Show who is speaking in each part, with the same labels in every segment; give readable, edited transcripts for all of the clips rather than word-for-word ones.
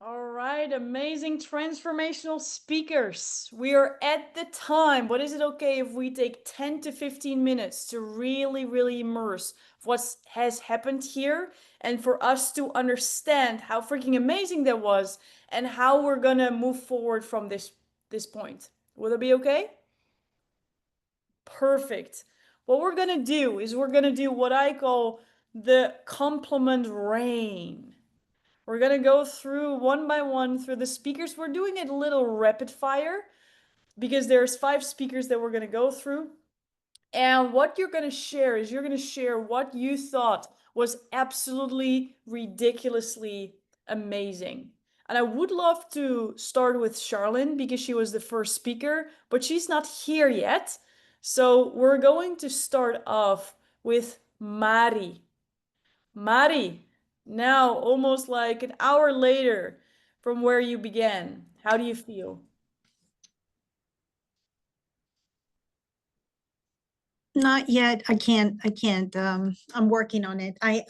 Speaker 1: All right, amazing transformational speakers. We are at the time. What is it okay if we take 10 to 15 minutes to really immerse what has happened here and for us to understand how freaking amazing that was and how we're gonna move forward from this point. Will that be okay? Perfect. What we're gonna do is we're gonna do what I call the compliment rain. We're gonna go through one by one through the speakers. We're doing it a little rapid fire because there's 5 speakers that we're gonna go through. And what you're gonna share is you're gonna share what you thought was absolutely ridiculously amazing. And I would love to start with Charlene because she was the first speaker, but she's not here yet. So we're going to start off with Mari. Mari, now almost like an hour later from where you began, how do you feel?
Speaker 2: Not yet. I can't. I'm working on it. I,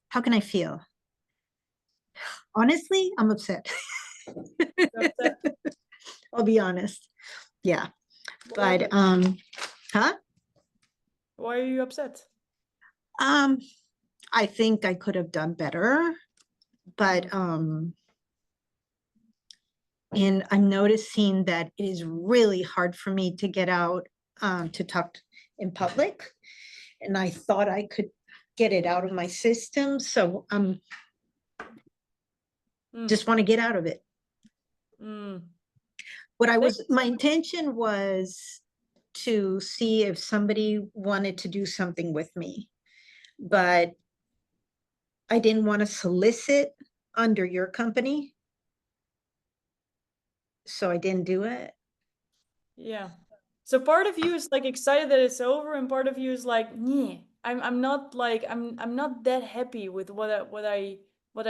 Speaker 2: how can I feel? Honestly, I'm upset.
Speaker 1: Upset?
Speaker 2: I'll be honest. Yeah.
Speaker 1: Why?
Speaker 2: But huh?
Speaker 1: Why are you upset?
Speaker 2: Um, I think I could have done better, but and I'm noticing that it is really hard for me to get out to talk in public. And I thought I could get it out of my system. So just want to get out of it.
Speaker 1: Mm.
Speaker 2: My intention was to see if somebody wanted to do something with me, but I didn't want to solicit under your company. So I didn't do it.
Speaker 1: Yeah. So part of you is like excited that it's over, and part of you is like, yeah, I'm not like I'm not that happy with what I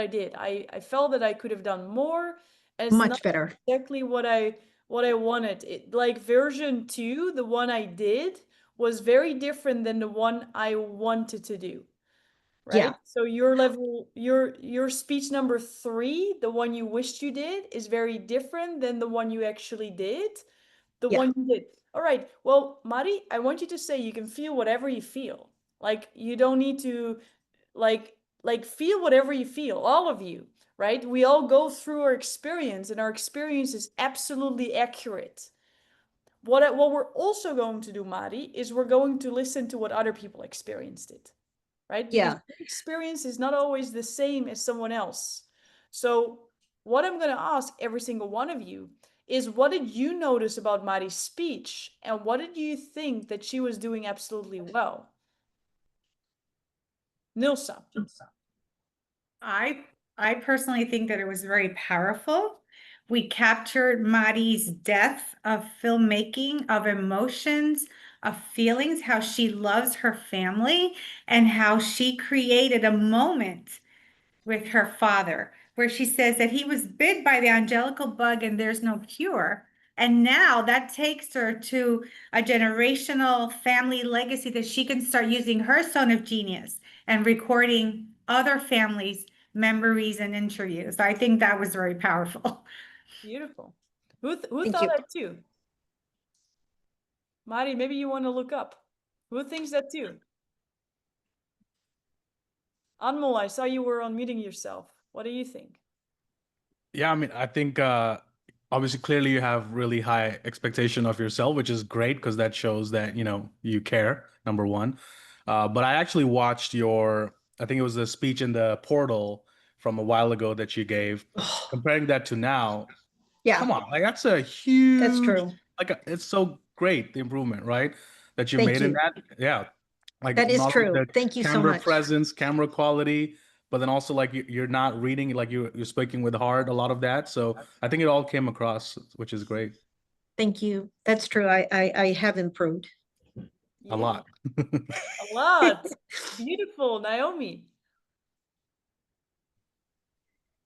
Speaker 1: did. I felt that I could have done more, and it's not
Speaker 2: Much better.
Speaker 1: exactly what I wanted. It like version 2, the one I did, was very different than the one I wanted to do.
Speaker 2: Yeah.
Speaker 1: Right? So your level, your speech number 3, the one you wished you did, is very different than the one you actually did. The
Speaker 2: Yeah.
Speaker 1: one you did. All right. Well, Mari, I want you to say you can feel whatever you feel. Like you don't need to like feel whatever you feel, all of you, right? We all go through our experience and our experience is absolutely accurate. What we're also going to do, Mari, is we're going to listen to what other people experienced it, right? Because
Speaker 2: Yeah.
Speaker 1: your experience is not always the same as someone else. So, what I'm going to ask every single one of you is what did you notice about Mari's speech and what did you think that she was doing absolutely well? Nilsa.
Speaker 3: I I personally think that it was very powerful. We captured Mari's depth of filmmaking, of emotions, of feelings, how she loves her family, and how she created a moment with her father, where she says that he was bit by the angelical bug and there's no cure. And now that takes her to a generational family legacy that she can start using her zone of genius and recording other families' memories and interviews. I think that was very powerful.
Speaker 1: Beautiful. Who
Speaker 2: Thank
Speaker 1: thought
Speaker 2: you.
Speaker 1: that too? Mari, maybe you want to look up. Who thinks that too? Anmol, I saw you were unmuting yourself. What do you think?
Speaker 4: Yeah, I mean, I think obviously clearly you have really high expectation of yourself, which is great because that shows that, you care, number one. But I actually watched I think it was a speech in the portal from a while ago that you gave. Comparing that to now,
Speaker 2: Yeah.
Speaker 4: come on, like that's a
Speaker 2: That's
Speaker 4: huge,
Speaker 2: true.
Speaker 4: it's so great, the improvement, right? That you
Speaker 2: Thank
Speaker 4: made in
Speaker 2: you.
Speaker 4: that. Yeah. Like
Speaker 2: That is
Speaker 4: not only
Speaker 2: true.
Speaker 4: the
Speaker 2: Thank you so
Speaker 4: camera
Speaker 2: much.
Speaker 4: presence, camera quality, but then also like you're not reading, like you're speaking with heart, a lot of that. So I think it all came across, which is great.
Speaker 2: Thank you. That's true. I have improved.
Speaker 4: A
Speaker 1: Yeah,
Speaker 4: lot.
Speaker 1: a lot. Beautiful, Naomi.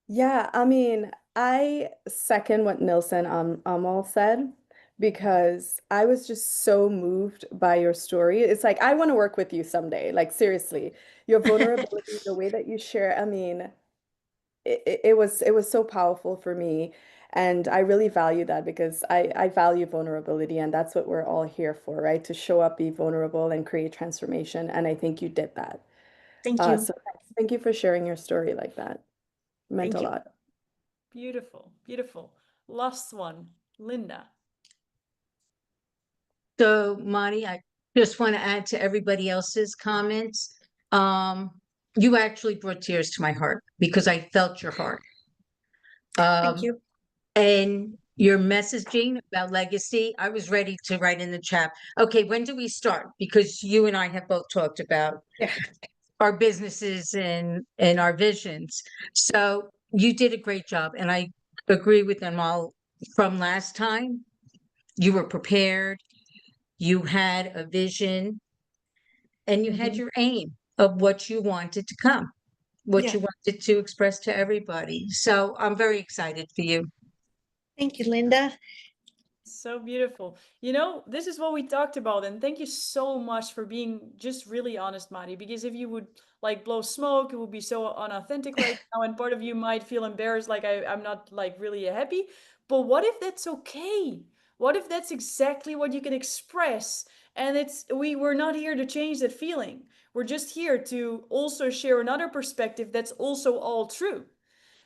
Speaker 5: Yeah, I mean, I second what Nilsen Amal said because I was just so moved by your story. It's I want to work with you someday. Like seriously, your vulnerability, the way that you share. I mean, it was so powerful for me. And I really value that because I value vulnerability, and that's what we're all here for, right? To show up, be vulnerable, and create transformation. And I think you did that.
Speaker 2: Thank you.
Speaker 5: So thank you for sharing your story like that. It meant
Speaker 2: Thank
Speaker 5: a
Speaker 2: you.
Speaker 5: lot.
Speaker 1: Beautiful, beautiful. Last one, Linda.
Speaker 6: So, Marty, I just want to add to everybody else's comments. You actually brought tears to my heart because I felt your heart.
Speaker 2: Thank you.
Speaker 6: And your messaging about legacy, I was ready to write in the chat. Okay, when do we start? Because you and I have both talked about
Speaker 2: Yeah.
Speaker 6: our businesses and our visions. So you did a great job, and I agree with them all from last time. You were prepared, you had a vision, and you had
Speaker 2: Mhm.
Speaker 6: your aim of what you wanted to come, what
Speaker 2: Yeah.
Speaker 6: you wanted to express to everybody. So I'm very excited for you.
Speaker 2: Thank you, Linda.
Speaker 1: So beautiful. You know, this is what we talked about, and thank you so much for being just really honest, Mari, because if you would like blow smoke, it would be so unauthentic right now, and part of you might feel embarrassed, like I'm not like really happy. But what if that's okay? What if that's exactly what you can express? And we're not here to change that feeling. We're just here to also share another perspective that's also all true.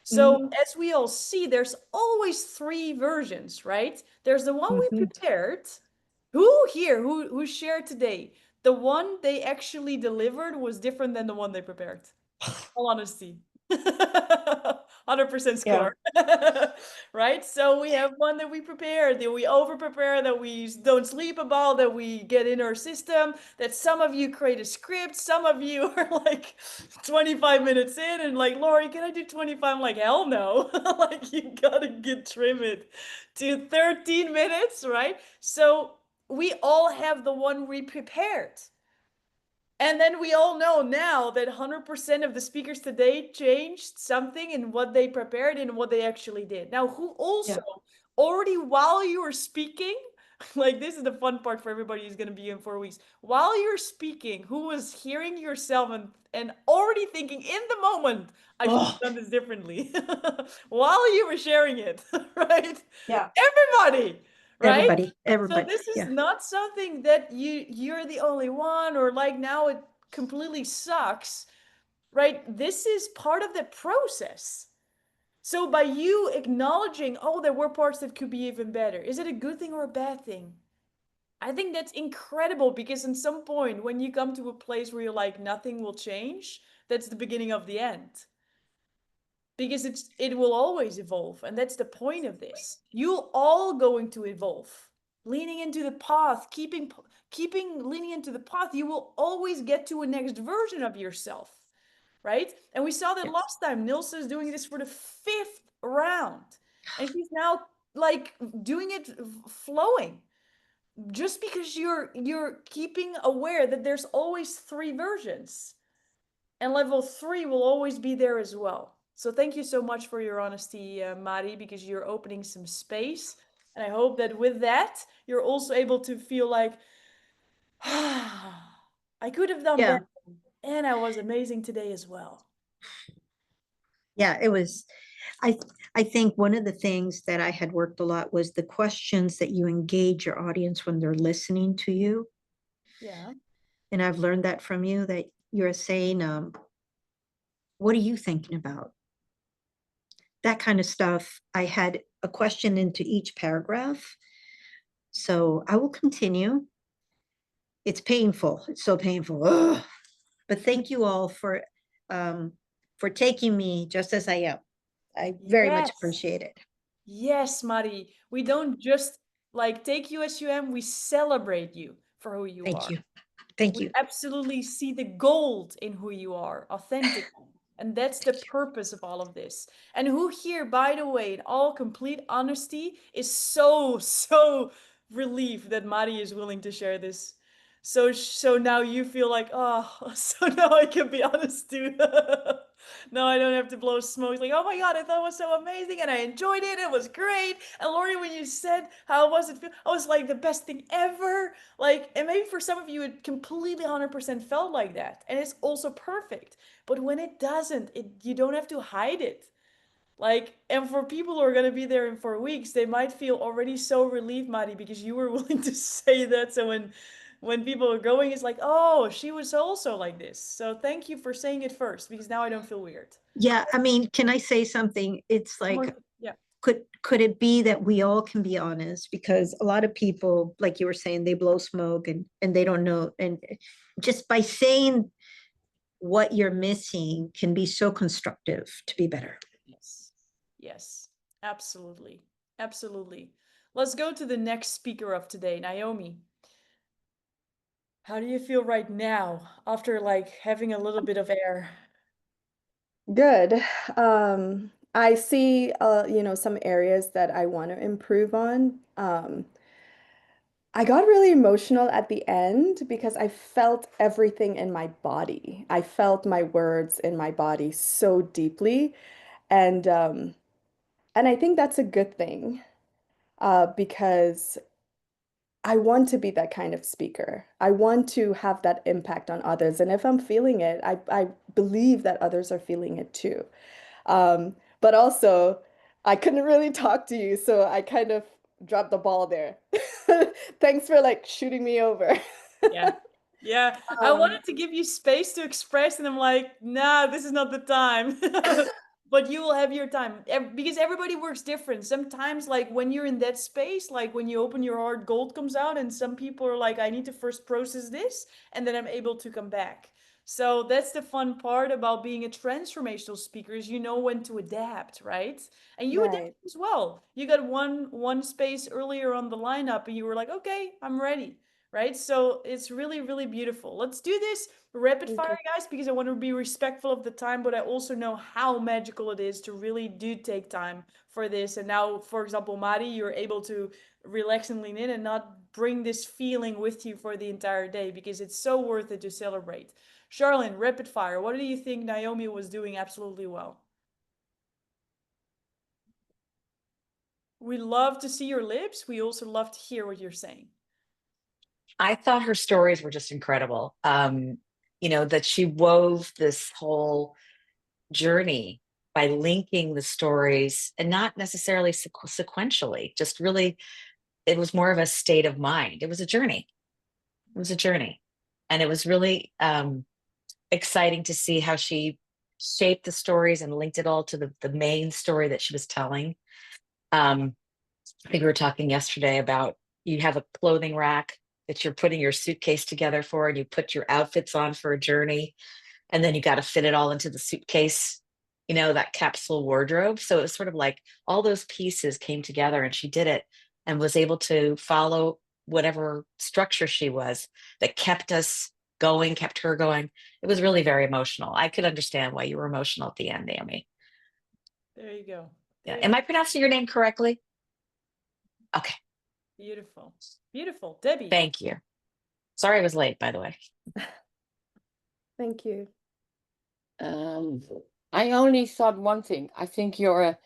Speaker 1: So as we all see, there's always three versions, right? There's the one we
Speaker 6: Mhm.
Speaker 1: prepared. Who shared today? The one they actually delivered was different than the one they prepared. All honesty. 100%
Speaker 2: Yeah.
Speaker 1: score. Right? So we have one that we prepare, that we over prepare, that we don't sleep about, that we get in our system, that some of you create a script, some of you are like 25 minutes in and like, Lori, can I do 25? I'm like, hell no. Like you gotta get trim it to 13 minutes, right? So we all have the one we prepared. And then we all know now that 100% of the speakers today changed something in what they prepared and what they actually did. Now, who also already while you were speaking, like this is the fun part for everybody who's going to be in 4 weeks. While you're speaking, who was hearing yourself and already thinking in the moment, I should have
Speaker 2: Oh,
Speaker 1: done this differently while you were sharing it, right?
Speaker 2: yeah.
Speaker 1: Everybody, right?
Speaker 2: Everybody,
Speaker 1: So
Speaker 2: everybody.
Speaker 1: this is
Speaker 2: Yeah.
Speaker 1: not something that you're the only one or like now it completely sucks, right? This is part of the process. So by you acknowledging, oh, there were parts that could be even better, is it a good thing or a bad thing? I think that's incredible because in some point when you come to a place where you're like nothing will change, that's the beginning of the end. Because it will always evolve, and that's the point of this. You all going to evolve, leaning into the path, keeping leaning into the path. You will always get to a next version of yourself, right? And we saw that
Speaker 2: Yes.
Speaker 1: last time. Nilsa is doing this for the 5th round, and she's now like doing it flowing. Just because you're keeping aware that there's always three versions. And level 3 will always be there as well. So thank you so much for your honesty, Mari, because you're opening some space. And I hope that with that, you're also able to feel like, I could have done
Speaker 2: Yeah.
Speaker 1: better. And I was amazing today as well.
Speaker 2: Yeah. It was, I, I think one of the things that I had worked a lot was the questions that you engage your audience when they're listening to you.
Speaker 1: Yeah.
Speaker 2: And I've learned that from you that you're saying, what are you thinking about? That kind of stuff. I had a question into each paragraph. So I will continue. It's painful. It's so painful. Ugh. But thank you all for taking me just as I am. I very much
Speaker 1: Yes.
Speaker 2: appreciate it.
Speaker 1: Yes, Mari. We don't just like take you as you am, we celebrate you for who you
Speaker 2: Thank
Speaker 1: are.
Speaker 2: you. Thank
Speaker 1: We
Speaker 2: you.
Speaker 1: absolutely see the gold in who you are, authentically. And that's the purpose of all of this. And who here, by the way, in all complete honesty, is so relieved that Mari is willing to share this. So now you feel like, oh, so now I can be honest too. Now I don't have to blow smoke. Like, oh my God, I thought it was so amazing and I enjoyed it. It was great. And Lori, when you said how was it feel, I was like the best thing ever. Like, and maybe for some of you, it completely 100% felt like that. And it's also perfect. But when it doesn't, you don't have to hide it. Like, and for people who are going to be there in 4 weeks, they might feel already so relieved, Madi, because you were willing to say that. So when people are going, it's like, oh, she was also like this. So thank you for saying it first, because now I don't feel weird.
Speaker 2: Yeah, I mean, can I say something? It's like,
Speaker 1: Yeah.
Speaker 2: could it be that we all can be honest? Because a lot of people, like you were saying, they blow smoke and they don't know. And just by saying what you're missing can be so constructive to be better.
Speaker 1: Yes. Yes. Absolutely. Absolutely. Let's go to the next speaker of today, Naomi. How do you feel right now after like having a little bit of air?
Speaker 5: Good. I see, you know, some areas that I want to improve on. I got really emotional at the end because I felt everything in my body. I felt my words in my body so deeply, and um, and I think that's a good thing, because I want to be that kind of speaker. I want to have that impact on others, and if I'm feeling it, I believe that others are feeling it too. But also, I couldn't really talk to you, so I kind of dropped the ball there. Thanks for like shooting me over.
Speaker 1: Yeah. Yeah. I
Speaker 5: Um,
Speaker 1: wanted to give you space to express, and I'm like, nah, this is not the time. But you will have your time because everybody works different. Sometimes, like when you're in that space, like when you open your heart, gold comes out, and some people are like, I need to first process this, and then I'm able to come back. So that's the fun part about being a transformational speaker is you know when to adapt, right? And you adapt
Speaker 5: right.
Speaker 1: as well. You got one space earlier on the lineup, and you were like, okay, I'm ready, right? So it's really, really beautiful. Let's do this rapid
Speaker 5: Okay.
Speaker 1: fire, guys, because I want to be respectful of the time, but I also know how magical it is to really do take time for this. And now, for example, Mari, you're able to relax and lean in and not bring this feeling with you for the entire day because it's so worth it to celebrate. Charlene, rapid fire. What do you think Naomi was doing absolutely well? We love to see your lips. We also love to hear what you're saying.
Speaker 7: I thought her stories were just incredible. You know, that she wove this whole journey by linking the stories and not necessarily sequentially, just really, it was more of a state of mind. It was a journey. It was a journey. And it was really exciting to see how she shaped the stories and linked it all to the main story that she was telling. I think we were talking yesterday about you have a clothing rack that you're putting your suitcase together for, and you put your outfits on for a journey, and then you got to fit it all into the suitcase, you know, that capsule wardrobe. So it was sort of like all those pieces came together, and she did it and was able to follow whatever structure she was that kept us going, kept her going. It was really very emotional. I could understand why you were emotional at the end, Naomi.
Speaker 1: There you go.
Speaker 7: Yeah.
Speaker 1: There
Speaker 7: Am
Speaker 1: you
Speaker 7: I pronouncing your name correctly? Okay.
Speaker 1: Beautiful. Beautiful. Debbie.
Speaker 7: Thank you. Sorry I was late, by the way.
Speaker 5: Thank you.
Speaker 8: I only thought one thing. I think you're an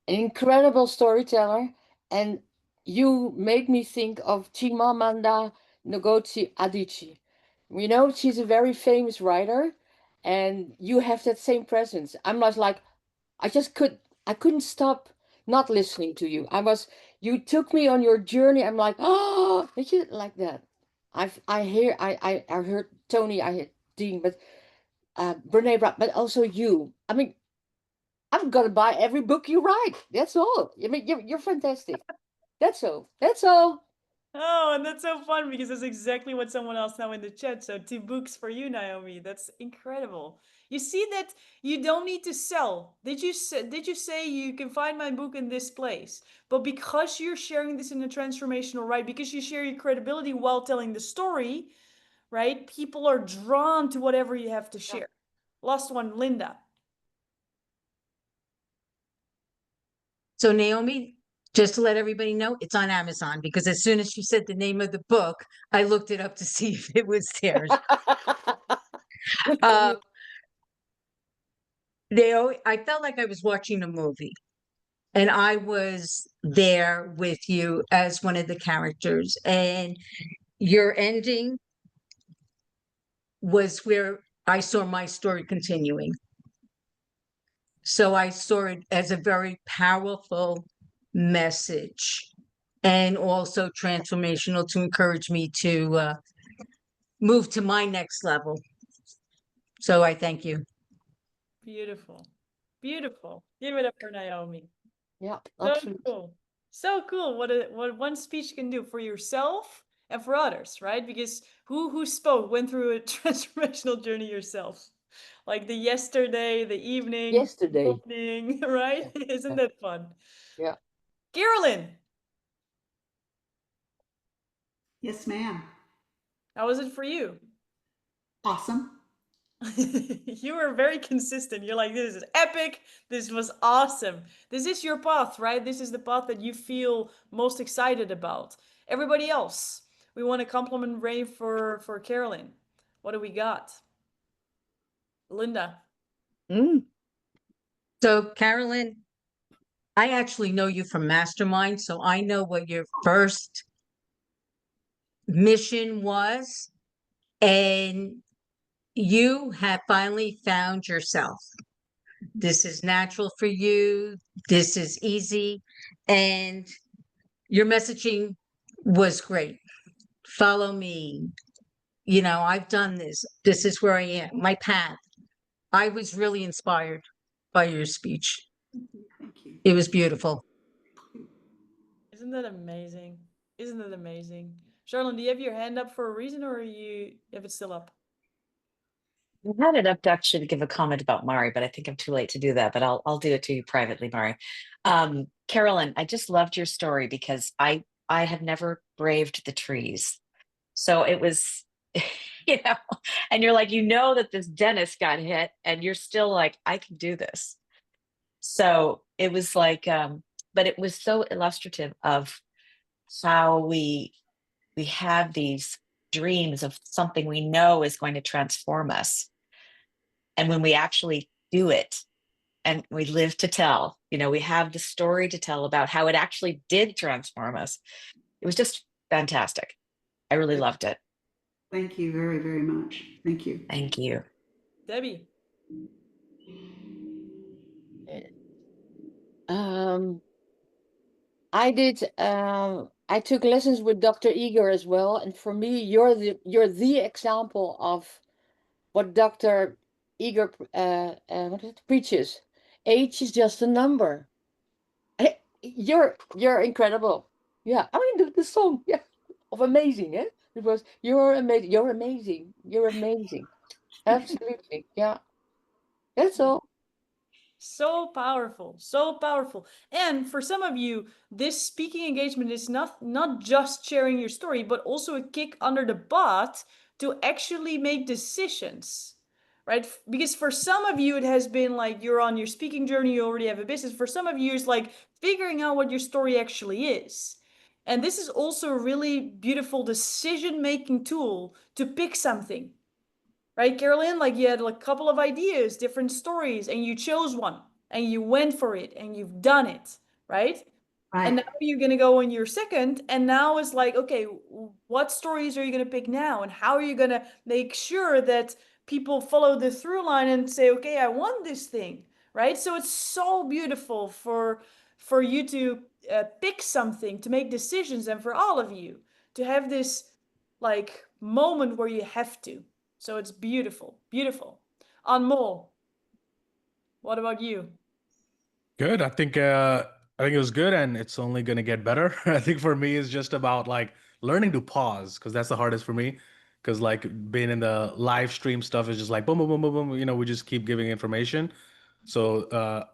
Speaker 8: incredible storyteller, and you made me think of Chimamanda Ngozi Adichie. You know, she's a very famous writer, and you have that same presence. I'm not like, I couldn't stop not listening to you. You took me on your journey. I'm like, oh, did you like that? I heard Tony, I heard Dean, but Brene Brown, but also you. I mean, I'm gonna buy every book you write. That's all. I mean, you're fantastic. That's all. That's all.
Speaker 1: Oh, and that's so fun because that's exactly what someone else now in the chat. So 2 books for you, Naomi. That's incredible. You see that you don't need to sell. Did you say you can find my book in this place? But because you're sharing this in a transformational right, because you share your credibility while telling the story, right? People are drawn to whatever you have to share. Last one, Linda.
Speaker 6: So Naomi, just to let everybody know, it's on Amazon because as soon as she said the name of the book, I looked it up to see if it was there.
Speaker 8: Good for
Speaker 6: Uh,
Speaker 8: you.
Speaker 6: Naomi, I felt like I was watching a movie and I was there with you as one of the characters. And your ending was where I saw my story continuing. So I saw it as a very powerful message and also transformational to encourage me to move to my next level. So I thank you.
Speaker 1: Beautiful. Beautiful. Give it up for Naomi.
Speaker 8: Yeah,
Speaker 1: So
Speaker 8: absolutely.
Speaker 1: cool. So cool what one speech can do for yourself and for others, right? Because who spoke went through a transformational journey yourself. Like the yesterday, the evening,
Speaker 8: Yesterday.
Speaker 1: opening, right? Isn't that fun?
Speaker 8: Yeah.
Speaker 1: Carolyn,
Speaker 9: Yes, ma'am.
Speaker 1: how was it for you?
Speaker 9: Awesome.
Speaker 1: You were very consistent. You're like, this is epic. This was awesome. This is your path, right? This is the path that you feel most excited about. Everybody else, we want to compliment Ray for Carolyn. What do we got? Linda.
Speaker 6: So Carolyn, I actually know you from Mastermind, so I know what your first mission was, and you have finally found yourself. This is natural for you. This is easy. And your messaging was great. Follow me. You know, I've done this. This is where I am, my path. I was really inspired by your speech.
Speaker 9: Thank you.
Speaker 6: It was beautiful.
Speaker 1: Isn't that amazing? Isn't that amazing? Charlene, do you have your hand up for a reason or you have it still up?
Speaker 7: I had it up to actually give a comment about Mari, but I think I'm too late to do that. But I'll do it to you privately, Mari. Carolyn, I just loved your story because I have never braved the trees. So it was, you know, and you're like, you know that this dentist got hit, and you're still like, I can do this. So it was like, but it was so illustrative of how we have these dreams of something we know is going to transform us. And when we actually do it and we live to tell, you know, we have the story to tell about how it actually did transform us. It was just fantastic. I really loved it.
Speaker 9: Thank you very, very much. Thank you.
Speaker 7: Thank you.
Speaker 1: Debbie.
Speaker 8: I took lessons with Dr. Igor as well, and for me, you're the example of what Dr. Igor preaches. Age is just a number. You're incredible. Yeah, I mean the song, yeah, of amazing, eh? It was you're amazing, you're amazing, you're amazing. Absolutely, yeah. That's all.
Speaker 1: So powerful, so powerful. And for some of you, this speaking engagement is not just sharing your story, but also a kick under the butt to actually make decisions, right? Because for some of you, it has been like you're on your speaking journey, you already have a business. For some of you, it's like figuring out what your story actually is. And this is also a really beautiful decision-making tool to pick something. Right, Carolyn? Like you had like a couple of ideas, different stories, and you chose one and you went for it and you've done it, right? And now
Speaker 9: Right.
Speaker 1: you're gonna go on your second, and now it's like, okay, what stories are you gonna pick now? And how are you gonna make sure that people follow the through line and say, okay, I want this thing, right? So it's so beautiful for you to pick something, to make decisions, and for all of you to have this like moment where you have to. So it's beautiful, beautiful. Anmol, what about you?
Speaker 4: Good. I think it was good, and it's only gonna get better. I think for me it's just about like learning to pause, because that's the hardest for me. Because like being in the live stream stuff is just like boom, boom, boom, boom, boom. You know, we just keep giving information. So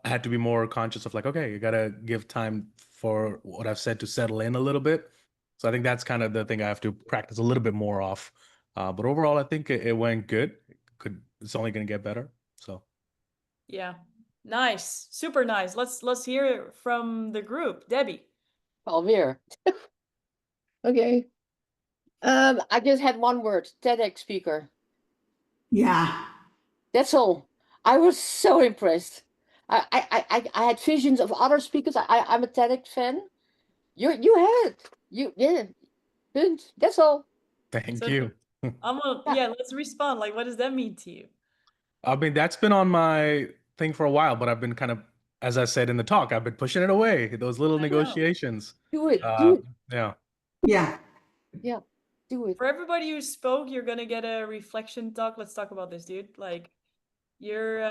Speaker 4: I had to be more conscious of like, okay, you gotta give time for what I've said to settle in a little bit. So I think that's kind of the thing I have to practice a little bit more of. But overall, I think it went good. It's only gonna get better. So.
Speaker 1: Yeah. Nice. Super nice. Let's hear it from the group. Debbie.
Speaker 8: Alweer. Okay. I just had one word, TEDx speaker.
Speaker 9: Yeah.
Speaker 8: That's all. I was so impressed. I had visions of other speakers. I'm a TEDx fan. You had it. Yeah. Punt. That's all.
Speaker 4: Thank
Speaker 1: So
Speaker 4: you.
Speaker 1: I'm gonna, yeah, let's respond. Like, what does that mean to you?
Speaker 4: I mean, that's been on my thing for a while, but I've been kind of, as I said in the talk, I've been pushing it away. Those little
Speaker 1: I know.
Speaker 4: negotiations.
Speaker 8: Do it. Do it.
Speaker 4: Yeah.
Speaker 9: Yeah.
Speaker 8: Yeah. Do it.
Speaker 1: For everybody who spoke, you're gonna get a reflection talk. Let's talk about this, dude. Like, you're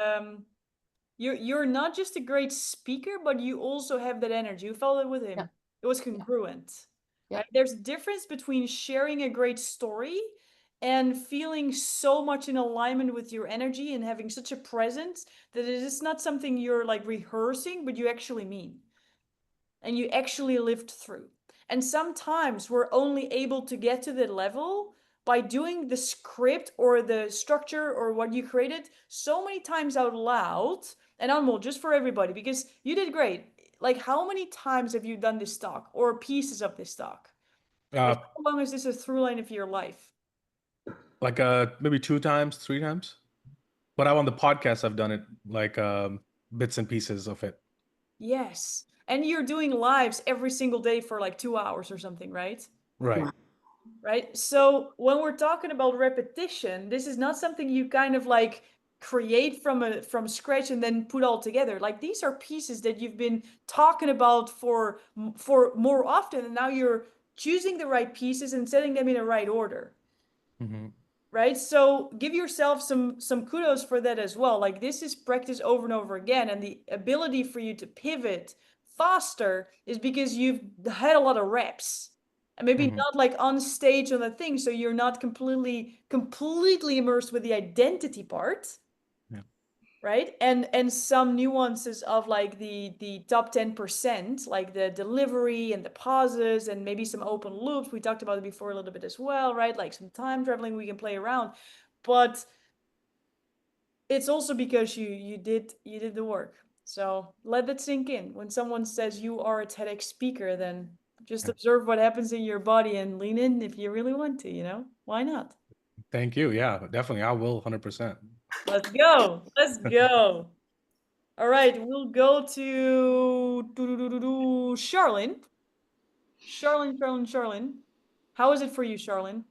Speaker 1: not just a great speaker, but you also have that energy. You felt it with him.
Speaker 8: Yeah.
Speaker 1: It was congruent.
Speaker 8: Yeah.
Speaker 1: Right? There's a difference between sharing a great story and feeling so much in alignment with your energy and having such a presence that it is not something you're like rehearsing, but you actually mean. And you actually lived through. And sometimes we're only able to get to that level by doing the script or the structure or what you created so many times out loud. And Anmol, just for everybody, because you did great. Like, how many times have you done this talk or pieces of this talk? Like, how long is this a through line of your life?
Speaker 4: Like maybe 2 times, 3 times. But on the podcast, I've done it like bits and pieces of it.
Speaker 1: Yes. And you're doing lives every single day for like 2 hours or something, right?
Speaker 4: Right.
Speaker 9: Wow.
Speaker 1: Right? So when we're talking about repetition, this is not something you kind of like create from scratch and then put all together. Like, these are pieces that you've been talking about for more often, and now you're choosing the right pieces and setting them in the right order.
Speaker 4: Mm-hmm.
Speaker 1: Right? So give yourself some kudos for that as well. Like, this is practice over and over again, and the ability for you to pivot faster is because you've had a lot of reps. And maybe
Speaker 4: Mm-hmm.
Speaker 1: not like on stage on the thing, so you're not completely immersed with the identity part.
Speaker 4: Yeah.
Speaker 1: Right? And some nuances of like the top 10%, like the delivery and the pauses and maybe some open loops. We talked about it before a little bit as well, right? Like some time traveling we can play around. But it's also because you did the work. So let that sink in. When someone says you are a TEDx speaker, then just
Speaker 4: Yeah.
Speaker 1: observe what happens in your body and lean in if you really want to, you know? Why not?
Speaker 4: Thank you. Yeah, definitely. I will 100%.
Speaker 1: Let's go. Let's go. All right, we'll go to Charlene. Charlene. How is it for you, Charlene?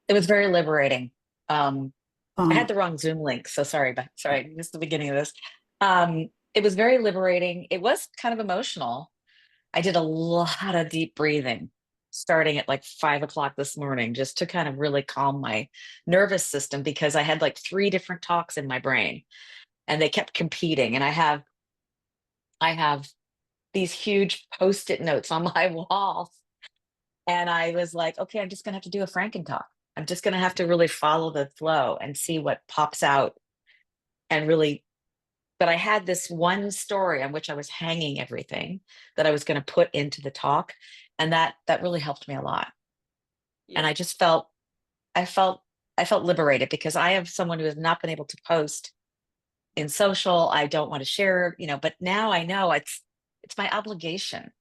Speaker 7: It was very liberating. I had
Speaker 9: Um,
Speaker 7: the wrong Zoom link, so sorry, but sorry, this is the beginning of this. It was very liberating. It was kind of emotional. I did a lot of deep breathing starting at like 5 o'clock this morning, just to kind of really calm my nervous system, because I had like 3 different talks in my brain and they kept competing. And I have these huge post-it notes on my wall. And I was like, okay, I'm just gonna have to do a Franken talk. I'm just gonna have to really follow the flow and see what pops out and really. But I had this one story on which I was hanging everything that I was going to put into the talk, and that really helped me a lot. And
Speaker 1: Yeah.
Speaker 7: I just I felt liberated, because I am someone who has not been able to post in social. I don't want to share, but now I know it's my obligation.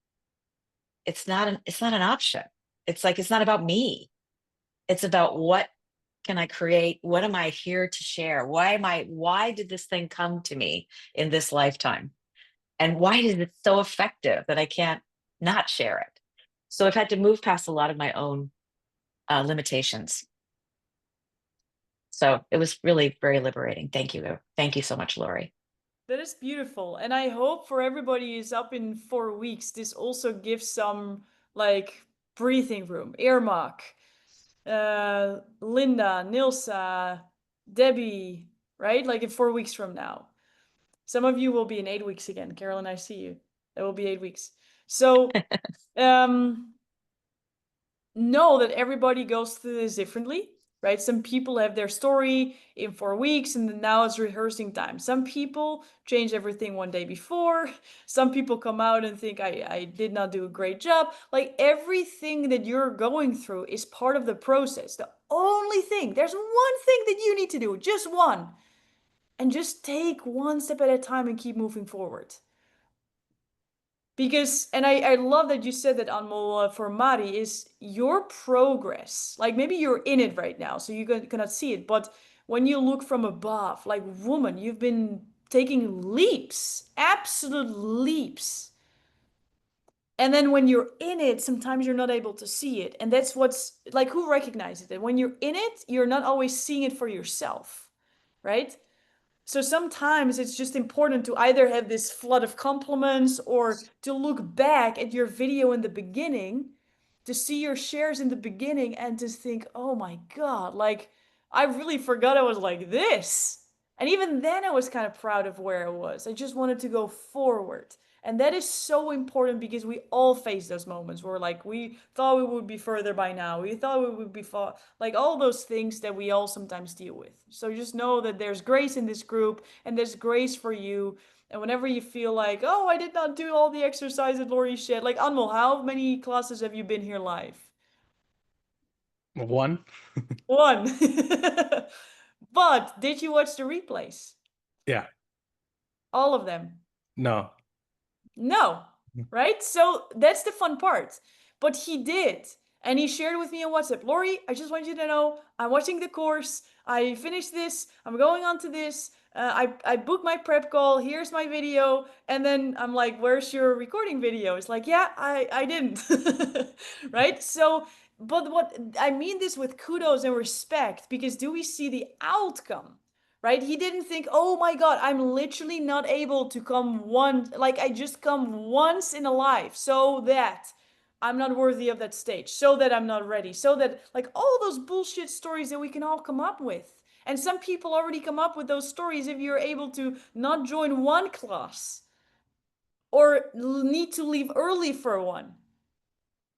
Speaker 7: It's not an option. It's like, it's not about me. It's about, what can I create? What am I here to share? Why did this thing come to me in this lifetime? And why is it so effective that I can't not share it? So I've had to move past a lot of my own limitations. So it was really very liberating. Thank you. Thank you so much, Lori.
Speaker 1: That is beautiful. And I hope for everybody who's up in 4 weeks, this also gives some like breathing room. Irmak, Linda, Nilsa, Debbie, right? Like in 4 weeks from now. Some of you will be in 8 weeks again. Carolyn, I see you. That will be 8 weeks. So know that everybody goes through this differently, right? Some people have their story in 4 weeks and then now it's rehearsing time. Some people change everything one day before. Some people come out and think, I did not do a great job. Like, everything that you're going through is part of the process. The only thing, there's one thing that you need to do, just one. And just take one step at a time and keep moving forward. Because, and I love that you said that, Anmol, for Mari, is your progress. Like, maybe you're in it right now, so you cannot see it. But when you look from above, like, woman, you've been taking leaps, absolute leaps. And then when you're in it, sometimes you're not able to see it. And that's what's like, who recognizes it? When you're in it, you're not always seeing it for yourself. right? So sometimes it's just important to either have this flood of compliments or to look back at your video in the beginning, to see your shares in the beginning and to think, oh my God, like I really forgot I was like this. And even then I was kind of proud of where I was. I just wanted to go forward. And that is so important because we all face those moments where like we thought we would be further by now. We thought we would be far, like all those things that we all sometimes deal with. So just know that there's grace in this group and there's grace for you. And whenever you feel like, oh, I did not do all the exercise that Lori shared, like Anmol, how many classes have you been here live?
Speaker 4: One.
Speaker 1: One. But did you watch the replays?
Speaker 4: Yeah.
Speaker 1: All of them?
Speaker 4: No.
Speaker 1: No, right? So that's the fun part. But he did. And he shared with me on WhatsApp, Lori, I just want you to know, I'm watching the course. I finished this. I'm going on to this. I booked my prep call. Here's my video. And then I'm like, where's your recording video? It's like, yeah, I didn't. Right? So, but what I mean this with kudos and respect, because do we see the outcome? Right? He didn't think, oh my God, I'm literally not able to come one, like I just come once in a life, so that I'm not worthy of that stage, so that I'm not ready, so that like all those bullshit stories that we can all come up with. And some people already come up with those stories if you're able to not join one class or need to leave early for one.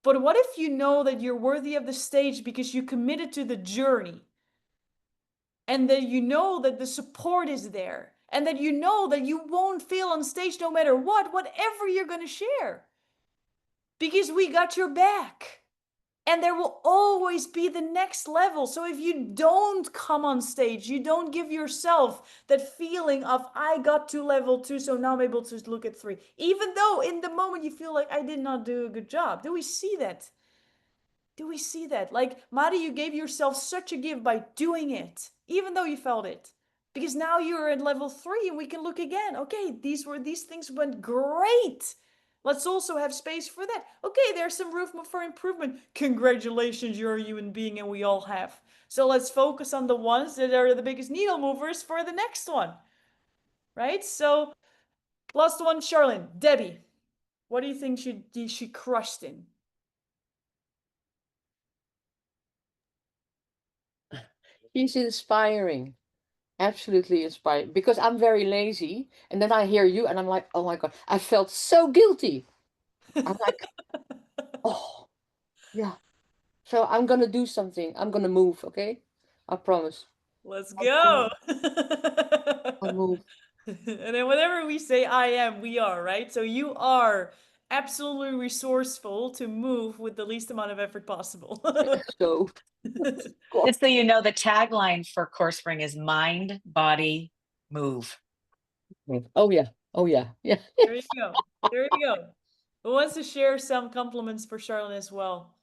Speaker 1: But what if you know that you're worthy of the stage because you committed to the journey? And that you know that the support is there, and that you know that you won't fail on stage no matter what, whatever you're going to share, because we got your back. And there will always be the next level. So if you don't come on stage, you don't give yourself that feeling of, I got to level 2, so now I'm able to look at 3. Even though in the moment you feel like I did not do a good job. Do we see that? Do we see that? Like, Mari, you gave yourself such a gift by doing it, even though you felt it. Because now you're at level 3 and we can look again. Okay, these things went great. Let's also have space for that. Okay, there's some room for improvement. Congratulations, you're a human being and we all have. So let's focus on the ones that are the biggest needle movers for the next one. Right? So, last one, Charlene. Debbie, what do you think she crushed in?
Speaker 8: He's inspiring. Absolutely inspiring. Because I'm very lazy. And then I hear you and I'm like, oh my God, I felt so guilty. I'm like, oh, yeah. So I'm gonna do something. I'm gonna move, okay? I promise.
Speaker 1: Let's
Speaker 8: I'll
Speaker 1: go.
Speaker 8: move.
Speaker 1: And then whenever we say I am, we are, right? So you are absolutely resourceful to move with the least amount of effort possible.
Speaker 8: So,
Speaker 7: Just so you know, the tagline for Core Spring is mind, body, move.
Speaker 8: oh yeah. Oh yeah. Yeah.
Speaker 1: There you go. There you go. Who wants to share some compliments for Charlotte as well?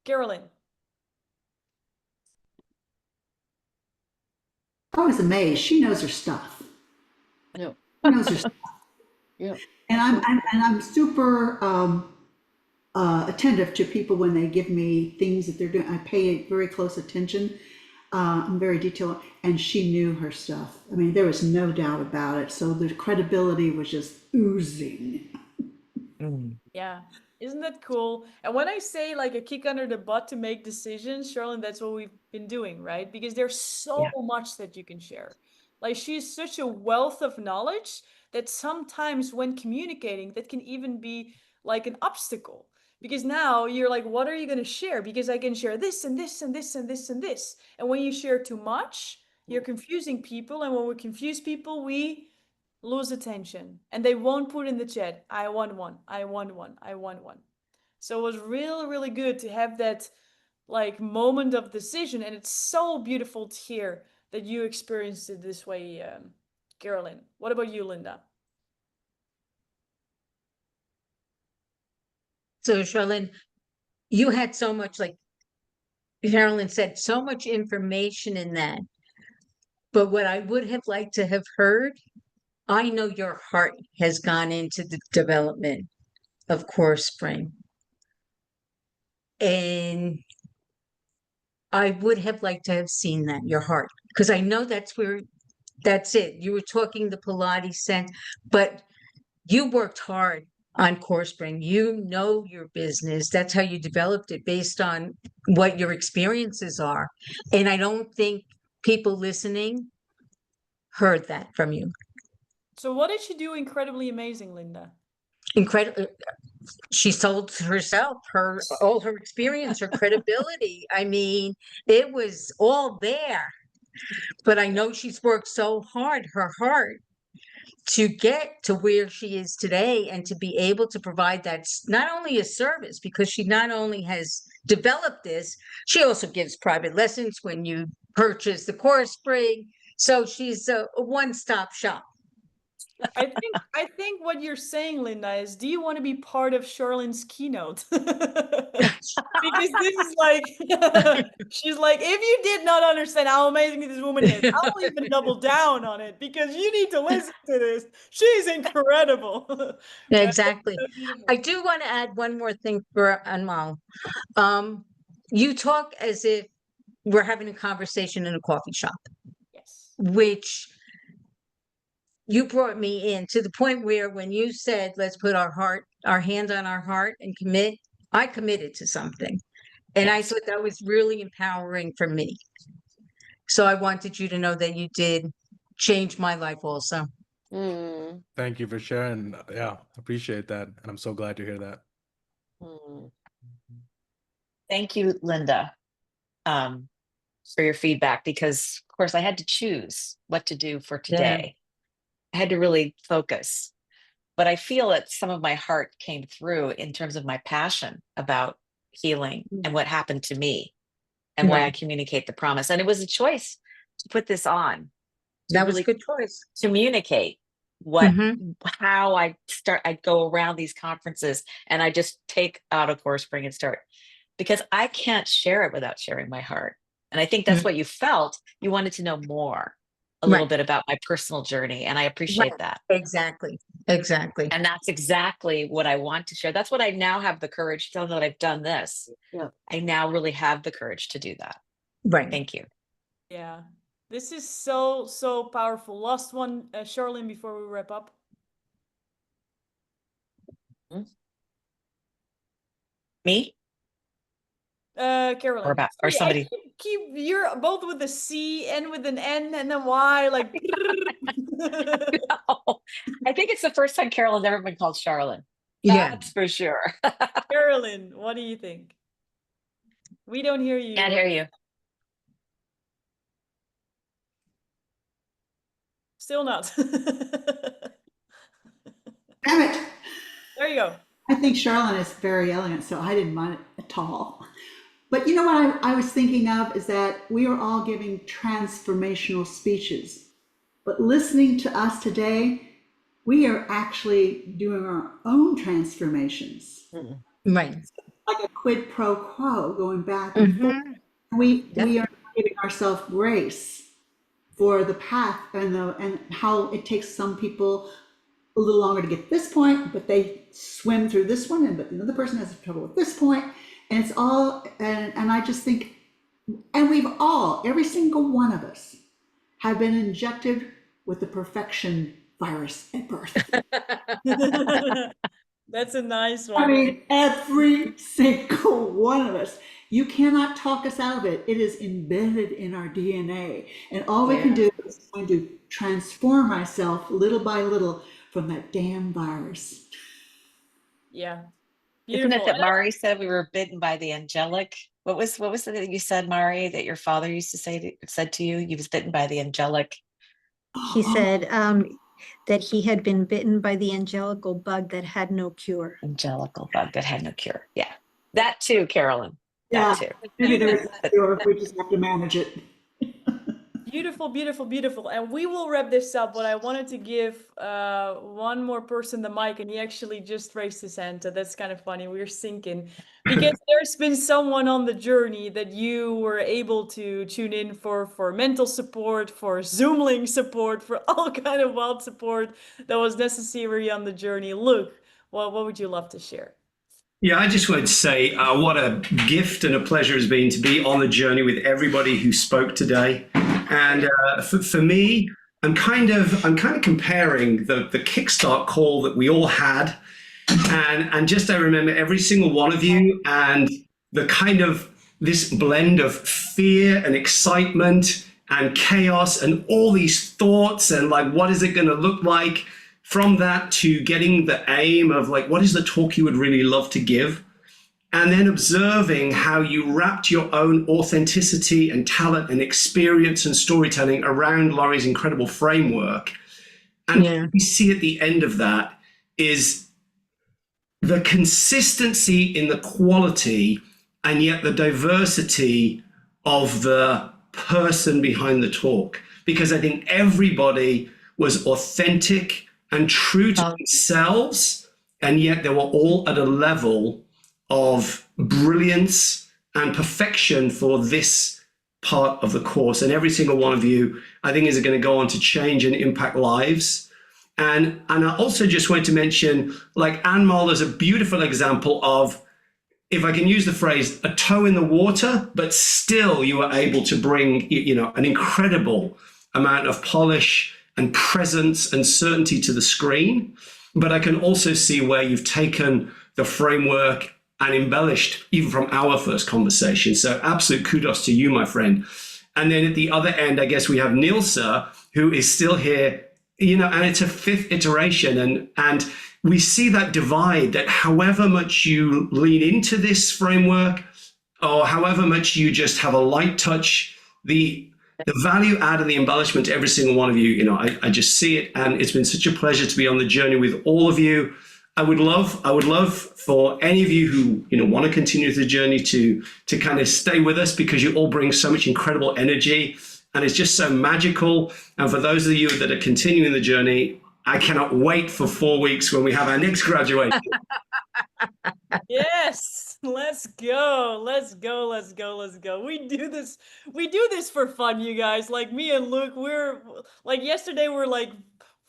Speaker 1: Carolyn.
Speaker 9: I was amazed. She knows her stuff.
Speaker 8: Yeah.
Speaker 9: She knows her stuff.
Speaker 8: Yeah.
Speaker 9: And I'm super attentive to people when they give me things that they're doing. I pay very close attention. I'm very detailed, and she knew her stuff. I mean, there was no doubt about it. So the credibility was just oozing.
Speaker 1: Yeah. Isn't that cool? And when I say like a kick under the butt to make decisions, Charlene, that's what we've been doing, right? Because there's so much that you can share. Like she's such a wealth of knowledge that sometimes when communicating, that can even be like an obstacle. Because now you're like, what are you going to share? Because I can share this and this and this and this and this. And when you share too much, you're confusing people. And when we confuse people, we lose attention and they won't put in the chat, I want one, I want one, I want one. So it was really, really good to have that like moment of decision. And it's so beautiful to hear that you experienced it this way, Carolyn. What about you, Linda?
Speaker 6: So, Charlene, you had so much, like Carolyn said, so much information in that. But what I would have liked to have heard, I know your heart has gone into the development of Core Spring. And I would have liked to have seen that, your heart, because I know that's it. You were talking the Pilates sense, but you worked hard on Core Spring. You know your business. That's how you developed it based on what your experiences are. And I don't think people listening heard that from you.
Speaker 1: So what did she do incredibly amazing, Linda?
Speaker 6: Incredible. She sold herself, all her experience, her credibility. I mean, it was all there. But I know she's worked so hard, her heart, to get to where she is today and to be able to provide that not only a service, because she not only has developed this, she also gives private lessons when you purchase the Core Spring. So she's a one-stop shop.
Speaker 1: I think what you're saying, Linda, is do you want to be part of Charlene's keynote? Because this is like she's like, if you did not understand how amazing this woman is, I'll even double down on it because you need to listen to this. She's incredible.
Speaker 6: Exactly. I do want to add one more thing for Anmal. You talk as if we're having a conversation in a coffee shop,
Speaker 1: Yes.
Speaker 6: which you brought me in to the point where when you said, let's put our hand on our heart and commit, I committed to something. And I thought that was really empowering for me. So I wanted you to know that you did change my life also.
Speaker 8: Mm,
Speaker 4: Thank you for sharing. Yeah, appreciate that. And I'm so glad to hear that.
Speaker 8: mm.
Speaker 7: Thank you, Linda, for your feedback, because of course I had to choose what to do for today. I had to really focus, but I feel that some of my heart came through in terms of my passion about healing and what happened to me and why I
Speaker 6: Right.
Speaker 7: communicate the promise. And it was a choice to put this on,
Speaker 6: That was a
Speaker 7: really
Speaker 6: good choice.
Speaker 7: communicate how I go around these conferences and I just take out a Core Spring and start, because I can't share it without sharing my heart. And I think that's what you felt. You wanted to know more, a little bit about my personal journey. And I appreciate that.
Speaker 6: Exactly. Exactly.
Speaker 7: And that's exactly what I want to share. That's what I now have the courage to tell that I've done this.
Speaker 8: Yeah.
Speaker 7: I now really have the courage to do that.
Speaker 6: Right.
Speaker 7: Thank you.
Speaker 1: Yeah. This is so powerful. Last one, Charlene, before we wrap up.
Speaker 7: Me
Speaker 1: Carolyn.
Speaker 7: or
Speaker 1: See, I
Speaker 7: somebody?
Speaker 1: keep you're both with a C and with an N and a Y, like.
Speaker 7: No, I think it's the first time Carolyn's ever been called Charlotte.
Speaker 6: Yeah.
Speaker 7: That's for sure.
Speaker 1: Carolyn, what do you think? We don't hear you.
Speaker 7: Can't hear you.
Speaker 1: Still not.
Speaker 9: Damn it.
Speaker 1: There you go.
Speaker 9: I think Charlotte is very elegant, so I didn't mind it at all. But you know what I was thinking of is that we are all giving transformational speeches. But listening to us today, we are actually doing our own transformations,
Speaker 6: Right.
Speaker 9: like a quid pro quo going back and forth. We are giving ourselves grace for the path and how it takes some people a little longer to get to this point, but they swim through this one, but the other person has trouble with this point, and it's all and I just think, and we've all, every single one of us, have been injected with the perfection virus at birth.
Speaker 1: That's a nice
Speaker 9: I
Speaker 1: one.
Speaker 9: mean, every single one of us. You cannot talk us out of it. It is embedded in our DNA. And all we can do is going to transform ourselves little by little from that damn virus.
Speaker 1: Yeah.
Speaker 7: Isn't it
Speaker 1: Beautiful.
Speaker 7: that Mari said we were bitten by the angelic? What was the thing that you said, Mari, that your father used to said to you? He was bitten by the angelic.
Speaker 2: He said that he had been bitten by the angelical bug that had no cure.
Speaker 7: Angelical bug that had no cure. Yeah. That too, Carolyn.
Speaker 9: Yeah,
Speaker 7: That too.
Speaker 9: maybe there is a cure. We just have to manage it.
Speaker 1: Beautiful, beautiful, beautiful. And we will wrap this up, but I wanted to give one more person the mic, and he actually just raised his hand. So that's kind of funny. We're syncing because there's been someone on the journey that you were able to tune in for mental support, for Zoom link support, for all kind of wild support that was necessary on the journey. Luke, what would you love to share?
Speaker 10: Yeah, I just wanted to say what a gift and a pleasure it's been to be on the journey with everybody who spoke today. And for me, I'm kind of comparing the Kickstart call that we all had, and just I remember every single one of you, and the kind of this blend of fear and excitement and chaos and all these thoughts and like what is it going to look like, from that to getting the aim of like what is the talk you would really love to give, and then observing how you wrapped your own authenticity and talent and experience and storytelling around Laurie's incredible framework. And
Speaker 6: Yeah.
Speaker 10: what we see at the end of that is the consistency in the quality and yet the diversity of the person behind the talk. Because I think everybody was authentic and true to themselves, and yet they were all at a level of brilliance and perfection for this part of the course. And every single one of you, I think, is going to go on to change and impact lives. And I also just wanted to mention, like Anne Mulder's a beautiful example of, if I can use the phrase, a toe in the water, but still you were able to bring, an incredible amount of polish and presence and certainty to the screen. But I can also see where you've taken the framework and embellished even from our first conversation. So absolute kudos to you, my friend. And then at the other end, I guess we have Nilsa, who is still here, and it's a fifth iteration. And we see that divide, that however much you lean into this framework or however much you just have a light touch, the value add and the embellishment to every single one of you, I just see it. And it's been such a pleasure to be on the journey with all of you. I would love for any of you who want to continue the journey to kind of stay with us, because you all bring so much incredible energy and it's just so magical. And for those of you that are continuing the journey, I cannot wait for 4 weeks when we have our next graduation.
Speaker 1: Yes, let's go. Let's go. Let's go. Let's go. We do this for fun, you guys. Like me and Luke, we're like yesterday we're like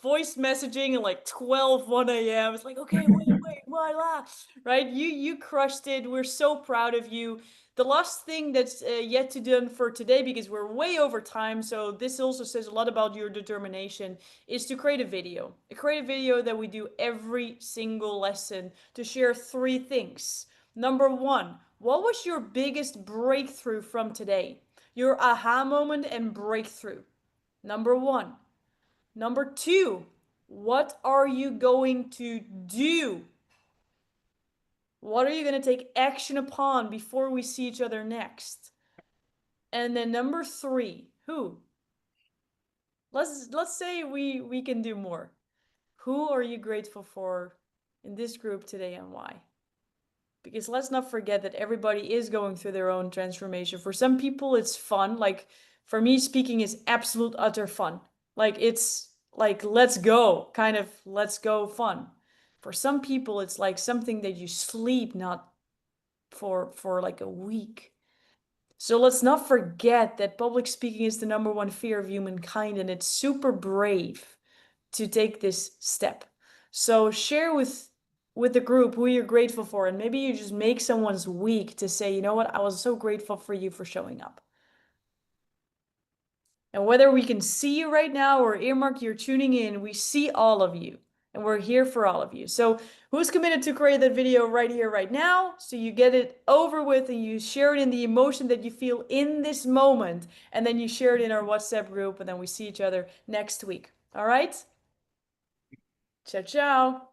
Speaker 1: voice messaging at like 1 a.m. It's like, okay, wait, voila. Right? You crushed it. We're so proud of you. The last thing that's yet to done for today, because we're way over time, so this also says a lot about your determination, is to create a video. Create a video that we do every single lesson to share 3 things. Number 1, what was your biggest breakthrough from today? Your aha moment and breakthrough. Number 1. Number 2, what are you going to do? What are you going to take action upon before we see each other next? And then number 3, who? Let's say we can do more. Who are you grateful for in this group today and why? Because let's not forget that everybody is going through their own transformation. For some people, it's fun. Like for me, speaking is absolute utter fun. Like it's like let's go, kind of let's go fun. For some people, it's like something that you sleep not for like a week. So let's not forget that public speaking is the #1 fear of humankind, and it's super brave to take this step. So share with the group who you're grateful for, and maybe you just make someone's week to say, you know what, I was so grateful for you for showing up. And whether we can see you right now or earmark you're tuning in, we see all of you and we're here for all of you. So who's committed to create that video right here, right now? So you get it over with and you share it in the emotion that you feel in this moment. And then you share it in our WhatsApp group, and then we see each other next week. All right? Ciao, ciao.